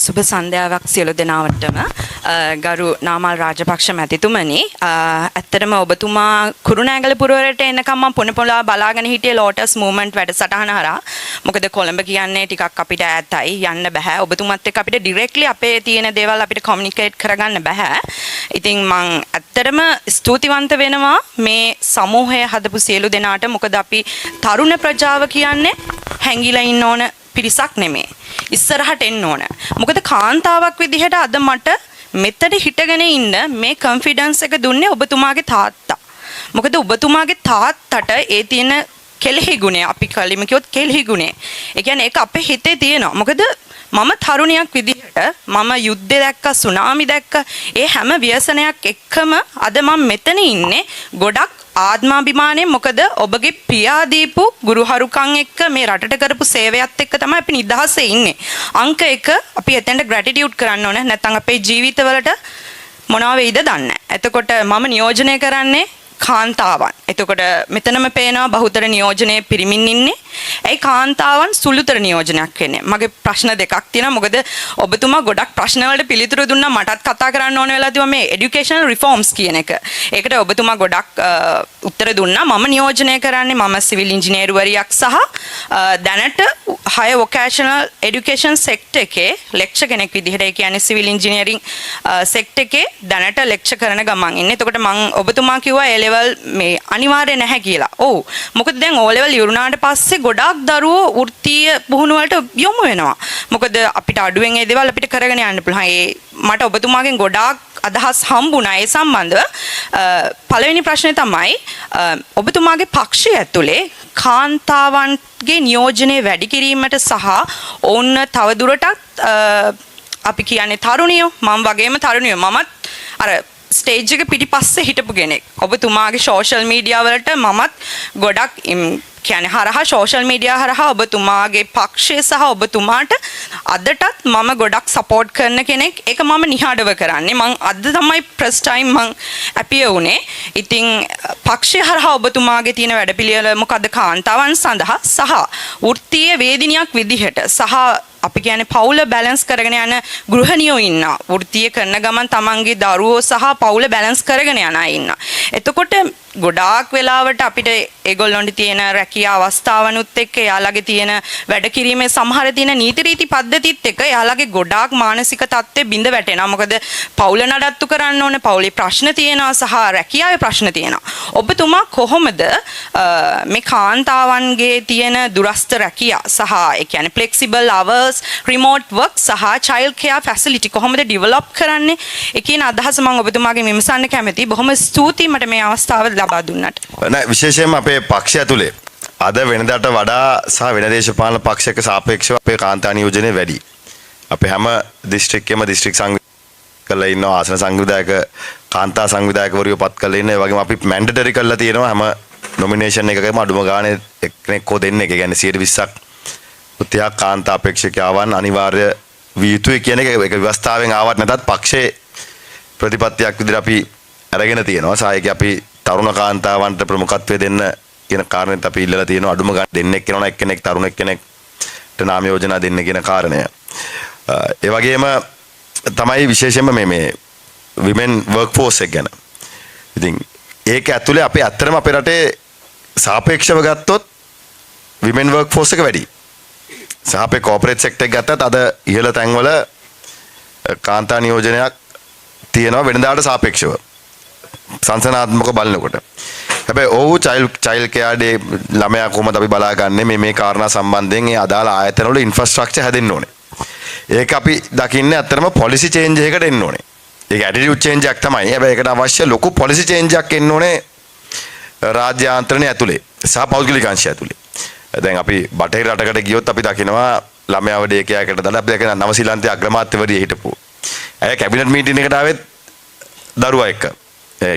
සුබ සන්ධ්‍යාවක් සියලු දෙනාටම ගරු නාමල් රාජපක්ෂ මැතිතුමනි ඇත්තටම ඔබතුමා කුරුණෑගල පුරවරට එනකම් මම පොන පොලා බලාගෙන හිටියේ ලෝටස් මූවමන්ට් වැඩසටහන හරහා මොකද කොළඹ කියන්නේ ටිකක් අපිට ඈතයි යන්න බෑ ඔබතුමත් එක්ක අපිට ඩිරෙක්ට්ලි අපේ තියෙන දේවල් අපිට කොමියුනිකේට් කරගන්න බෑ ඉතින් මම ඇත්තටම ස්තුතිවන්ත වෙනවා මේ සමූහය හදපු සියලු දෙනාට මොකද අපි තරුණ ප්‍රජාව කියන්නේ හැංගිලා ඉන්න ඕන පිරිසක් නෙමෙයි ඉස්සරහට එන්න ඕන. මොකද කාන්තාවක් විදිහට අද මට මෙතන හිටගෙන ඉන්න මේ කොන්ෆිඩන්ස් එක දුන්නේ ඔබතුමාගේ තාත්තා. මොකද ඔබතුමාගේ තාත්තට ඒ තියෙන කෙලෙහි ගුණය අපි කලින්ම කිව්වොත් කෙලෙහි ගුණය. ඒ කියන්නේ ඒක අපේ හිතේ තියෙනවා. මොකද මම තරුණියක් විදිහට මම යුද්ධය දැක්ක සුනාමි දැක්ක ඒ හැම ව්‍යසනයක් එක්කම අද මම මෙතන ඉන්නේ ගොඩක් ආත්මාභිමානයෙන් මොකද ඔබගේ පියා දීපු ගුරුහරුකම් එක්ක මේ රටට කරපු සේවයත් එක්ක තමයි අපි නිදහසේ ඉන්නේ. අංක 1 අපි එතෙන්ට ග්‍රැටිටියුඩ් කරන්න ඕනේ. නැත්නම් අපේ ජීවිතවලට මොනවා වෙයිද දන්නේ නැහැ. එතකොට මම නියෝජනය කරන්නේ කාන්තාවන්. එතකොට මෙතනම පේනවා බහුතර නියෝජනයේ පිරිමින් ඉන්නේ. ඒ කාන්තාවන් සුළුතර නියෝජනයක් වෙන්නේ. මගේ ප්‍රශ්න දෙකක් තියෙනවා. මොකද ඔබතුමා ගොඩක් ප්‍රශ්න වලට පිළිතුරු දුන්නා. මටත් කතා කරන්න ඕන වෙලා තිබුණා මේ এডুকেෂනල් රිෆෝම්ස් කියන එක. ඒකට ඔබතුමා ගොඩක් උත්තර දුන්නා. මම නියෝජනය කරන්නේ මම සිවිල් ඉංජිනේරුවරියක් සහ දැනට higher vocational education sector එකේ ලෙක්චර් කෙනෙක් විදිහට ඒ කියන්නේ සිවිල් ඉංජිනේරින් සෙක්ටර් එකේ දැනට ලෙක්චර් කරන ගමන් ඉන්නේ. එතකොට මම ඔබතුමා කිව්වා A level මේ අනිවාර්ය නැහැ කියලා. ඔව්. මොකද දැන් O level ඉවරුනාට පස්සේ ගොඩාක් දරුවෝ වෘත්තීය පුහුණු වලට යොමු වෙනවා. මොකද අපිට අඩුවෙන් ඒ දේවල් අපිට කරගෙන යන්න පුළුවන්. ඒ මට ඔබතුමාගෙන් ගොඩාක් අදහස් හම්බුණා ඒ සම්බන්ධව. පළවෙනි ප්‍රශ්නේ තමයි ඔබතුමාගේ පක්ෂය ඇතුලේ කාන්තාවන්ගේ නියෝජනය වැඩි කිරීමට සහ ඔවුන් තවදුරටත් අපි කියන්නේ තරුණියෝ මම වගේම තරුණියෝ මමත් අර ස්ටේජ් එක පිටිපස්සේ හිටපු කෙනෙක්. ඔබතුමාගේ සෝෂල් මීඩියා වලට මමත් ගොඩක් කියන්නේ හරහා සෝෂල් මීඩියා හරහා ඔබතුමාගේ පක්ෂය සහ ඔබතුමාට අදටත් මම ගොඩක් සපෝට් කරන කෙනෙක්. ඒක මම නිහඬව කරන්නේ. මං අද තමයි ෆස්ට් ටයිම් මං ඇපිය වුණේ. ඉතින් පක්ෂය හරහා ඔබතුමාගේ තියෙන වැඩපිළිවෙල මොකද්ද කාන්තාවන් සඳහා සහ වෘත්තීය වේදිනියක් විදිහට සහ අපි කියන්නේ පවුල බැලන්ස් කරගෙන යන ගෘහණියෝ ඉන්නවා. වෘත්තීය කරන ගමන් තමන්ගේ දරුවෝ සහ පවුල බැලන්ස් කරගෙන යන අය ඉන්නවා. එතකොට ගොඩාක් වෙලාවට අපිට ඒගොල්ලොන්ට තියෙන රැකියා අවස්ථාවනුත් එක්ක එයාලගේ තියෙන වැඩ කිරීමේ සමහර තියෙන නීති රීති පද්ධතිත් එක්ක එයාලගේ ගොඩාක් මානසික තත්ත්වෙ බිඳ වැටෙනවා. මොකද පවුල නඩත්තු කරන්න ඕනේ, පවුලේ ප්‍රශ්න තියෙනවා සහ රැකියාවේ ප්‍රශ්න තියෙනවා. ඔබතුමා කොහොමද මේ කාන්තාවන්ගේ තියෙන දුරස්ත රැකියා සහ ඒ කියන්නේ flexible hours, remote work සහ child care facility කොහොමද ඩෙවලොප් කරන්නේ? ඒ කියන අදහස මම ඔබතුමාගෙන් විමසන්න කැමතියි. බොහොම ස්තුතියි මට මේ අවස්ථාව ලබා දුන්නට. නෑ විශේෂයෙන්ම අපේ පක්ෂය ඇතුලේ අද වෙනදාට වඩා සහ වෙන දේශපාලන පක්ෂයක සාපේක්ෂව අපේ කාන්තා නියෝජනය වැඩි. අපේ හැම දිස්ත්‍රික්කෙම දිස්ත්‍රික් සංවිධායක කරලා ඉන්නවා ආසන සංවිධායක කාන්තා සංවිධායකවරියෝ පත් කරලා ඉන්න. ඒ වගේම අපි මැන්ඩටරි කරලා තියෙනවා හැම නොමිනේෂන් එකකම අඩුම ගානේ එක්කෙනෙක් හෝ දෙන්නෙක්. ඒ කියන්නේ 120ක් උත්‍යාග කාන්තා අපේක්ෂකයන් අනිවාර්ය විය යුතුයි කියන එක ව්‍යවස්ථාවෙන් ආවත් නැතත් පක්ෂයේ ප්‍රතිපත්තියක් විදිහට අපි අරගෙන තියෙනවා. සායක අපි තරුණ කාන්තාවන්ට ප්‍රමුඛත්වය දෙන්න කියන කාරණේත් අපි ඉල්ලලා තියෙනවා. අඩුම ගන්න දෙන්නෙක් වෙනවා එක්කෙනෙක් තරුණ එක්කෙනෙක්ට නාම යෝජනා දෙන්න කියන කාරණය. ඒ වගේම තමයි විශේෂයෙන්ම මේ women workforce එක ගැන. ඉතින් ඒක ඇතුලේ අපි ඇත්තටම අපේ රටේ සාපේක්ෂව ගත්තොත් women workforce එක වැඩි. සහ අපේ corporate sector එක ගත්තත් අද ඉහළ තැන්වල කාන්තා නියෝජනයක් තියෙනවා වෙනදාට සාපේක්ෂව. සංසනාත්මක බලනකොට. හැබැයි ඔව් චයිල්ඩ් කෙයාර් ඩේ ළමයා කොහොමද අපි බලාගන්නේ මේ කාරණා සම්බන්ධයෙන් ඒ අදාළ ආයතන වල ඉන්ෆ්‍රාස්ට්‍රක්චර් හැදෙන්න ඕනේ. ඒක අපි දකින්නේ ඇත්තටම පොලිසි චේන්ජ් එකකට එන්න ඕනේ. ඒක ඇටිටියුඩ් චේන්ජ් එකක් තමයි. හැබැයි ඒකට අවශ්‍ය ලොකු පොලිසි චේන්ජ් එකක් එන්න ඕනේ රාජ්‍ය ආයතනය ඇතුලේ සහ පෞද්ගලික අංශය ඇතුලේ. දැන් අපි බටහිර රටකට ගියොත් අපි දකිනවා ළමයාව ඩේ කෙයාරකට දාලා අපි දකින නවසීලන්තයේ අග්‍රාමාත්‍යවරිය හිටපු. ඇය කැබිනට් මීටින් එකට ආවෙත් දරුවා එක්ක.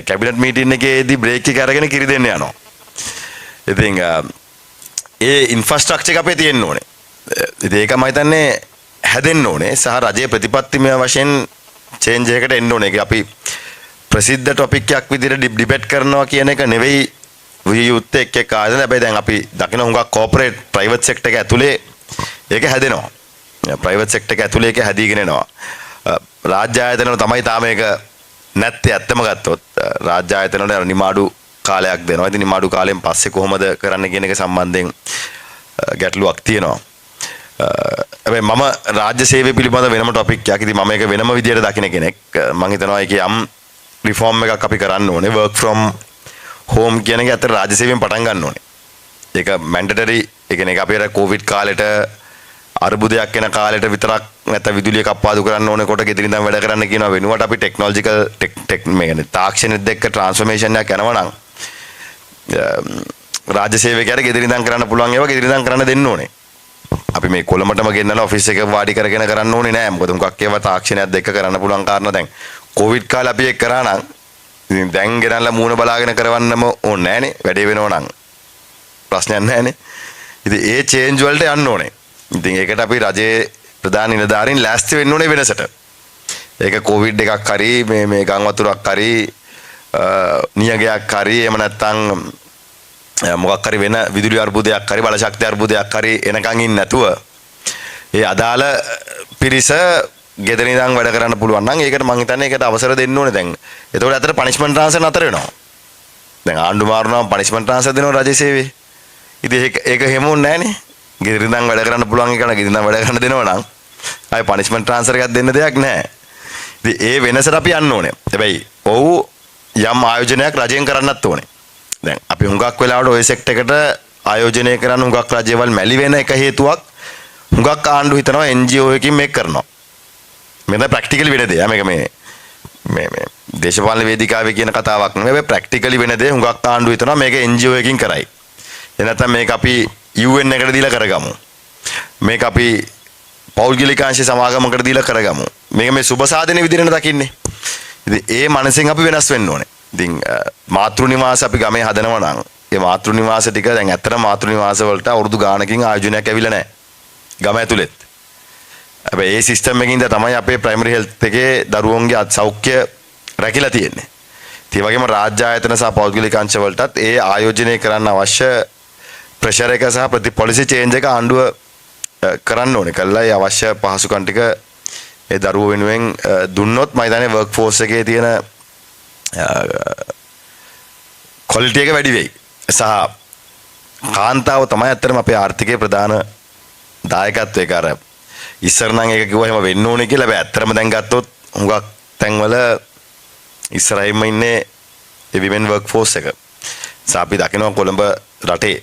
කැබිනට් මීටින් එකේදී බ්‍රේක් එක අරගෙන කිරි දෙන්න යනවා. ඉතින් ඒ ඉන්ෆ්‍රාස්ට්‍රක්චර් එක අපේ තියෙන්න ඕනේ. ඉතින් ඒක මම හිතන්නේ හැදෙන්න ඕනේ සහ රජයේ ප්‍රතිපත්තිමය වශයෙන් චේන්ජ් එකකට එන්න ඕනේ. ඒක අපි ප්‍රසිද්ධ ටොපික් එකක් විදිහට ඩිබේට් කරනවා කියන එක නෙවෙයි විය යුත්තේ එක් ආයතන. හැබැයි දැන් අපි දකින හුඟක් කෝපරේට් ප්‍රයිවට් සෙක්ටර් එක ඇතුලේ ඒක හැදෙනවා. ප්‍රයිවට් සෙක්ටර් එක ඇතුලේ ඒක හැදීගෙන එනවා. රාජ්‍ය ආයතන වල තමයි තාම මේක නැත්තේ. ඇත්තම ගත්තොත් රාජ්‍ය ආයතන වල නිමාඩු කාලයක් දෙනවා. ඉතින් නිමාඩු කාලයෙන් පස්සේ කොහොමද කරන්න කියන එක සම්බන්ධයෙන් ගැටලුවක් තියෙනවා. හැබැයි මම රාජ්‍ය සේවය පිළිබඳ වෙනම ටොපික් එකක්. ඉතින් මම ඒක වෙනම විදියට දකින කෙනෙක්. මම හිතනවා ඒකේ යම් රිෆෝම් එකක් අපි කරන්න ඕනේ. work from home කියන එක අතර රාජ්‍ය සේවයෙන් පටන් ගන්න ඕනේ. ඒක මැන්ඩටරි. ඒ කියන්නේ ඒක අපේ කොවිඩ් කාලෙට අර්බුදයක් එන කාලෙට විතරක් නැත්නම් විදුලිය කප්පාදු කරන්න ඕනේ කොට ගෙදර ඉඳන් වැඩ කරන්න කියනවා වෙනුවට අපි ටෙක්නොලොජිකල් මේ කියන්නේ තාක්ෂණෙත් එක්ක ට්‍රාන්ස්ෆර්මේෂන් එකක් යනවා නම් රාජ්‍ය සේවකයාට ගෙදර ඉඳන් කරන්න පුළුවන් ඒවා ගෙදර ඉඳන් කරන්න දෙන්න ඕනේ. අපි මේ කොළඹටම ගෙන්නලා ඔෆිස් එක වාඩි කරගෙන කරන්න ඕනේ නෑ. මොකද මුගක් ඒවා තාක්ෂණයත් එක්ක කරන්න පුළුවන් කාරණා දැන් කොවිඩ් කාලේ අපි ඒක කරා නම් ඉතින් දැන් ගෙනල්ලා මූණ බලාගෙන කරවන්නම ඕනේ නෑනේ. වැඩේ වෙනව නම් ප්‍රශ්නයක් නෑනේ. ඉතින් ඒ චේන්ජ් වලට යන්න ඕනේ. ඉතින් ඒකට අපි රජයේ ප්‍රධාන නිලධාරීන් ලෑස්ති වෙන්න ඕනේ වෙනසට. ඒක කොවිඩ් එකක් හරි මේ ගම් වතුරක් හරි නියගයක් හරි එහෙම නැත්නම් මොකක් හරි වෙන විදුලි අර්බුදයක් හරි බලශක්ති අර්බුදයක් හරි එනකන් ඉන්නේ නැතුව ඒ අදාළ පිරිස ගෙදර ඉඳන් වැඩ කරන්න පුළුවන් නම් ඒකට මම හිතන්නේ ඒකට අවසර දෙන්න ඕනේ දැන්. එතකොට අතට පනිෂ්මන්ට් ට්‍රාන්ස්ෆර් නතර වෙනවා. දැන් ආණ්ඩු මාරුනම පනිෂ්මන්ට් ට්‍රාන්ස්ෆර් දෙනවා රජයේ සේවයේ. ඉතින් ඒක හැමෝන්නේ නැහනේ. ගෙදර ඉඳන් වැඩ කරන්න පුළුවන් එකට ගෙදර ඉඳන් වැඩ කරන්න දෙනවා නම් ආයි පනිෂ්මන්ට් ට්‍රාන්ස්ෆර් එකක් දෙන්න දෙයක් නැහැ. ඉතින් ඒ වෙනසට අපි යන්න ඕනේ. හැබැයි ඔව් යම් ආයෝජනයක් රජයෙන් කරන්නත් ඕනේ. දැන් අපි හුඟක් වෙලාවට ওই සෙක්ටර් එකට ආයෝජනය කරන හුඟක් රජයවල් මැලි වෙන එක හේතුවක් හුඟක් ආණ්ඩු හිතනවා NGO එකකින් මේක කරනවා. මේක ප්‍රැක්ටිකලි වෙන දෙයක්. මේක මේ දේශපාලන වේදිකාවේ කියන කතාවක් නෙවෙයි. මේ ප්‍රැක්ටිකලි වෙන දේ හුඟක් ආණ්ඩු හිතනවා මේක NGO එකකින් කරයි. එහෙ නැත්නම් මේක අපි UN එකට දීලා කරගමු. මේක අපි පෞද්ගලිකාංශ සමාගමකට දීලා කරගමු. මේක මේ සුබ සාධනෙ විදිහට දකින්නේ. ඉතින් ඒ මනසෙන් අපි වෙනස් වෙන්න ඕනේ. ඉතින් මාතෘ නිවාස අපි ගමේ හදනවා නම් ඒ මාතෘ නිවාස ටික දැන් ඇත්තටම මාතෘ නිවාස වලට අවුරුදු ගාණකින් ආයෝජනයක් ඇවිල්ලා නැහැ. ගම ඇතුළෙත්. හැබැයි ඒ සිස්ටම් එකකින්ද තමයි අපේ ප්‍රයිමරි හෙල්ත් එකේ දරුවන්ගේ සෞඛ්‍ය රැකිලා තියෙන්නේ. ඒ වගේම රාජ්‍ය ආයතන සහ පෞද්ගලික අංශ වලටත් ඒ ආයෝජනය කරන්න අවශ්‍ය ප්‍රෙෂර් එක සහ පොලිසි චේන්ජ් එක ආණ්ඩුව කරන්න ඕනේ. කළා ඒ අවශ්‍ය පහසුකම් ටික ඒ දරුවෝ වෙනුවෙන් දුන්නොත් මම හිතන්නේ වර්ක් ෆෝස් එකේ තියෙන ක්වොලිටි එක වැඩි වෙයි. සහ කාන්තාව තමයි අත්‍තරම අපේ ආර්ථිකයේ ප්‍රධාන දායකත්වයක අර ඉස්සර නම් ඒක කිව්වා එහෙම වෙන්න ඕනේ කියලා. හැබැයි අත්‍තරම දැන් ගත්තොත් හුඟක් තැන්වල ඉස්සරහින්ම ඉන්නේ ඒ විමෙන් වර්ක් ෆෝස් එක. අපි දකිනවා කොළඹ රටේ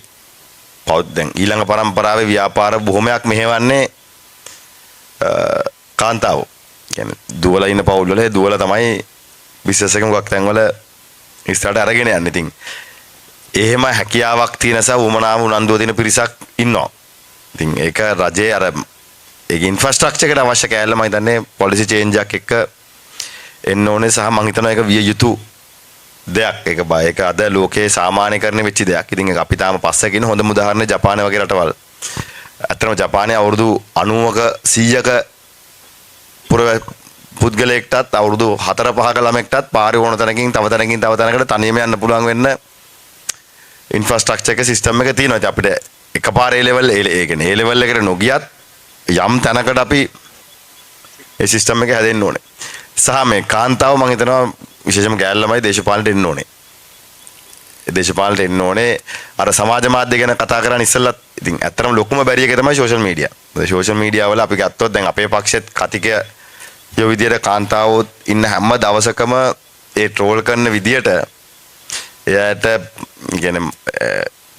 දැන් ඊළඟ පරම්පරාවේ ව්‍යාපාර බොහොමයක් මෙහෙවන්නේ කාන්තාවෝ. කියන්නේ දුවලා ඉන්න පවුල් වල දුවලා තමයි බිස්නස් එක මොකක් තැන්වල ඉස්සරහට අරගෙන යන්නේ. ඉතින් එහෙම හැකියාවක් තියෙන නිසා වමනාව උනන්දුව දෙන පිරිසක් ඉන්නවා. ඉතින් ඒක රජයේ අර ඒක ඉන්ෆ්‍රාස්ට්‍රක්චර් එකට අවශ්‍ය කැලල මම හිතන්නේ පොලිසි චේන්ජ් එකක් එක්ක එන්න ඕනේ. සහ මම හිතනවා ඒක විය යුතු දෙයක්. ඒක අද ලෝකයේ සාමාන්‍යකරණය වෙච්ච දෙයක්. ඉතින් ඒක අපි තාම පස්සේ කියන හොඳම උදාහරණය ජපානය වගේ රටවල්. ඇත්තටම ජපානයේ අවුරුදු 90ක 100ක පුද්ගලයෙක්ටත් අවුරුදු 4-5ක ළමෙක්ටත් පාරේ ඕන තැනකින් තව තැනකට තනියම යන්න පුළුවන් වෙන්න ඉන්ෆ්‍රාස්ට්‍රක්චර් එක සිස්ටම් එක තියෙනවා. ඉතින් අපිට එකපාරේ ලෙවල් ඒ කියන්නේ ඒ ලෙවල් එකට නොගියත් යම් තැනකට අපි ඒ සිස්ටම් එක හැදෙන්න ඕනේ. සහ මේ කාන්තාව මම හිතනවා විශේෂම ගෑල් ළමයි දේශපාලනට එන්න ඕනේ. ඒ දේශපාලනට එන්න ඕනේ. අර සමාජ මාධ්‍ය ගැන කතා කරන් ඉස්සෙල්ලත් ඉතින් ඇත්තටම ලොකුම බැරි එක තමයි සෝෂල් මීඩියා. සෝෂල් මීඩියා වල අපි ගත්තොත් දැන් අපේ පක්ෂෙත් කතිකය යෝ විදියට කාන්තාවෝ ඉන්න හැම දවසකම ඒ ට්‍රෝල් කරන විදියට එයාට කියන්නේ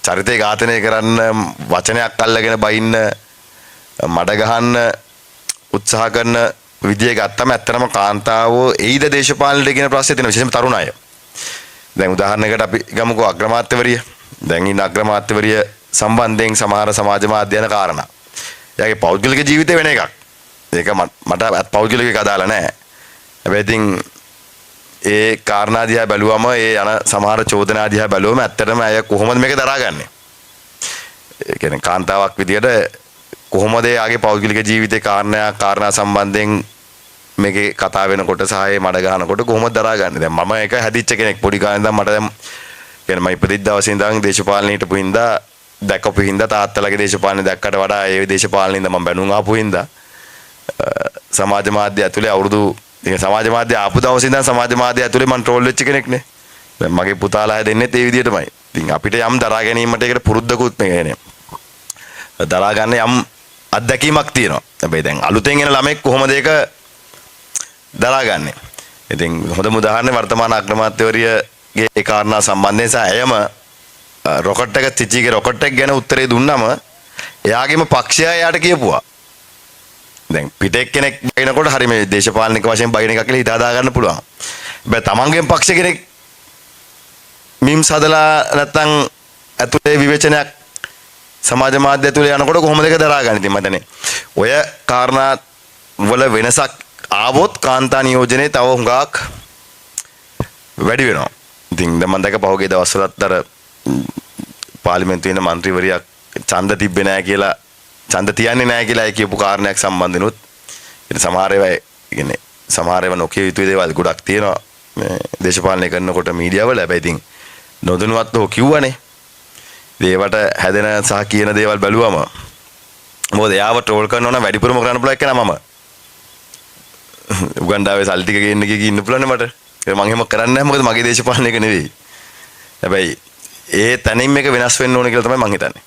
චරිතය ඝාතනය කරන්න වචනයක් අල්ලගෙන බයින්න මඩ ගහන්න උත්සාහ කරන විදිය ගත්තම ඇත්තටම කාන්තාවෝ එයිද දේශපාලනයට කියන ප්‍රශ්නේ තියෙන විශේෂම තරුණ අය. දැන් උදාහරණයකට අපි ගමුකෝ අග්‍රාමාත්‍යවරිය. දැන් ඉන්න අග්‍රාමාත්‍යවරිය සම්බන්ධයෙන් සමහර සමාජ මාධ්‍ය යන කාරණා. එයාගේ පෞද්ගලික ජීවිතය වෙන එකක්. ඒක මට පෞද්ගලික එක අදාළ නැහැ. හැබැයි ඉතින් ඒ කාරණා දිහා බැලුවම ඒ යන සමහර චෝදනා දිහා බැලුවම ඇත්තටම අය කොහොමද මේක දරාගන්නේ? ඒ කියන්නේ කාන්තාවක් විදියට කොහොමද එයාගේ පෞද්ගලික ජීවිතේ කාරණා සම්බන්ධයෙන් මේකේ කතා වෙනකොට සහ ඒ මඩ ගන්නකොට කොහොමද දරාගන්නේ? දැන් මම ඒක හැදිච්ච කෙනෙක් පොඩි කාලේ ඉඳන් මට දැන් කියන්නේ මම ඉපදිච්ච දවසේ ඉඳන් දේශපාලනයේ හිටපු හින්දා දැකපු හින්දා තාත්තලාගේ දේශපාලනේ දැක්කට වඩා ඒ දේශපාලනේ ඉඳන් මම බැනුම් ආපු හින්දා සමාජ මාධ්‍ය ඇතුලේ අවුරුදු සමාජ මාධ්‍ය ආපු දවසේ ඉඳන් සමාජ මාධ්‍ය ඇතුලේ මම ට්‍රෝල් වෙච්ච කෙනෙක්නේ. දැන් මගේ පුතාලා දෙන්නෙත් ඒ විදිහටමයි. ඉතින් අපිට යම් දරා ගැනීමට ඒකට පුරුද්දකුත් මේ දරා ගන්න යම් අත්දැකීමක් තියෙනවා. හැබැයි දැන් අලුතෙන් එන ළමෙක් කොහොමද ඒක දරාගන්නේ? ඉතින් හොඳම උදාහරණය වර්තමාන අග්‍රාමාත්‍යවරියගේ ඒ කාරණා සම්බන්ධයෙන් ඇයම රොකට් එක තිචිගේ රොකට් එක ගැන උත්තරේ දුන්නම එයාගේම පක්ෂය එයාට කියපුවා. දැන් පිටෙක් කෙනෙක් බයිනකොට හරි මේ දේශපාලනික වශයෙන් බයින එකක් කියලා හිත හදා ගන්න පුළුවන්. හැබැයි තමන්ගේම පක්ෂ කෙනෙක් මීම්ස් හදලා නැත්තම් ඇතුලේ විවේචනයක් සමාජ මාධ්‍ය ඇතුලේ යනකොට කොහොමද ඒක දරාගන්නේ? ඉතින් මතනේ ඔය කාරණා වල වෙනසක් ආවොත් කාන්තා නියෝජනයේ තව හුඟක් වැඩි වෙනවා. ඉතින් දැන් මම දැක පහුගිය දවස්වලත් අර පාර්ලිමේන්තුවේ ඉන්න മന്ത്രിවරියක් ඡන්ද තිබ්බේ නැහැ කියලා ඡන්ද තියන්නේ නැහැ කියලා ඒ කියපු කාරණයක් සම්බන්ධනොත් ඉතින් සමහර ඒවා නොකිය යුතු දේවල් ගොඩක් තියෙනවා මේ දේශපාලනය කරනකොට මීඩියා වල. හැබැයි ඉතින් නොදැනුවත්ව කිව්වනේ. ඒවට හැදෙන සහ කියන දේවල් බැලුවම මොකද එයාව ට්‍රෝල් කරනවා නම් වැඩිපුරම කරන්න පුළුවන් එක නම මම උගන්ඩාවේ සල්ලි ටික ගේන්න ගිහින් ඉන්න පුළුවන් මට. ඒක මම එහෙම කරන්නේ නැහැ මොකද මගේ දේශපාලනයක නෙවෙයි. හැබැයි ඒ තැනින් මේක වෙනස් වෙන්න ඕන කියලා තමයි මම හිතන්නේ.